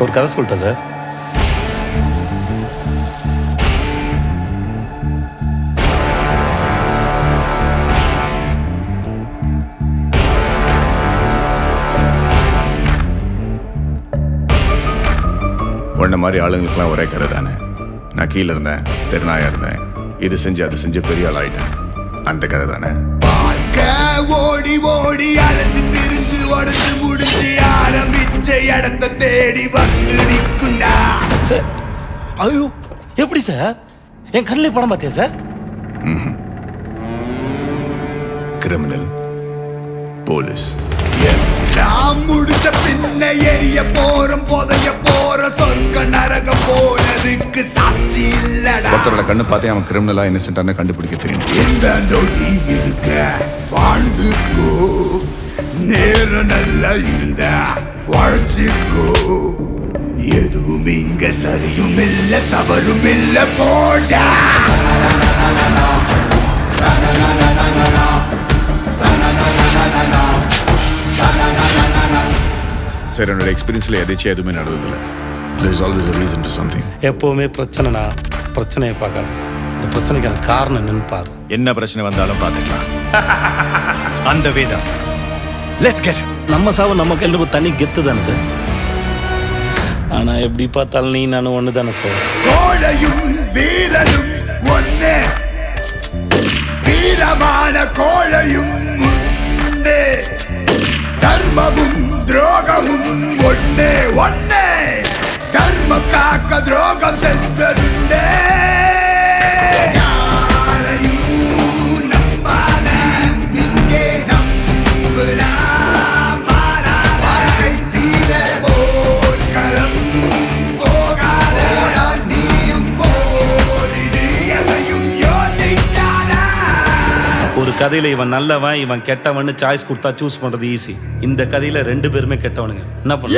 ஒரு கதை சொல்லிட்டேன் சார். உன்ன மாதிரி ஆளுங்களுக்குலாம் ஒரே கதை தானே. நான் கீழே இருந்தேன், தெருநாயா இருந்தேன், இது செஞ்சு அது செஞ்சு பெரிய ஆள் ஆயிட்டேன். அந்த கதை தானே. ஓடி ஓடி அலைஞ்சு திரிஞ்சு உடச்சு முடிச்சு ஆரம்பிச்ச இடத்த தேடி வந்து நிற்குண்டா. ஐயோ, எப்படி சார்? என் கண்ணிலே படம் பார்த்தியா சார்? Criminal, police. நான் முடிச்ச பின்ன எரிய போறோம், புதைய போற சொர்க்க நரகம் போனதுக்கு சாட்சி இல்லடா. ஒருத்தரோட கண்ணு பார்த்தே அவன் கிரிமினலா இன்னசென்ட்டான கண்டுபிடிக்க தெரியும். இந்த நொடி இருக்க வாழ்ந்துக்கோ, நேரம் நல்லா இருந்தா வாழ்ச்சிக்கோ. எதுவும் இங்க சரியும் இல்ல தவறும் இல்ல போடா. சரி, என்னோட எக்ஸ்பீரியன்ஸ்ல எதாச்சும் எதுவுமே நடந்ததில்லை. There is always a reason to something. எப்போவுமே பிரச்சனைனா பிரச்சனையை பார்க்காது, இந்த பிரச்சனைக்கான காரணம் என்னன்னு பாரு. என்ன பிரச்சனை வந்தாலும் பார்த்துக்கலாம். அந்த வேதம். Let's get. நம்ம சாவு நம்ம கையில் தனி கெத்து தானே சார். ஆனால் எப்படி பார்த்தாலும் நீ நானும் ஒன்று தானே சார். கோழையும் வீரனும் ஒன்னே, வீரமான கோழையும் உண்டே, தர்மமும் துரோகமும் ஒன்னே ஒன்னே, தர்மம் காக்க துரோகம் சென்றே. ஒரு கதையில் இவன் நல்லவன் இவன் கெட்டவன் சாய்ஸ் கொடுத்தா சூஸ் பண்ணுறது ஈஸி. இந்த கதையில் 2 பேருமே கெட்டவனுங்க. என்ன பண்ண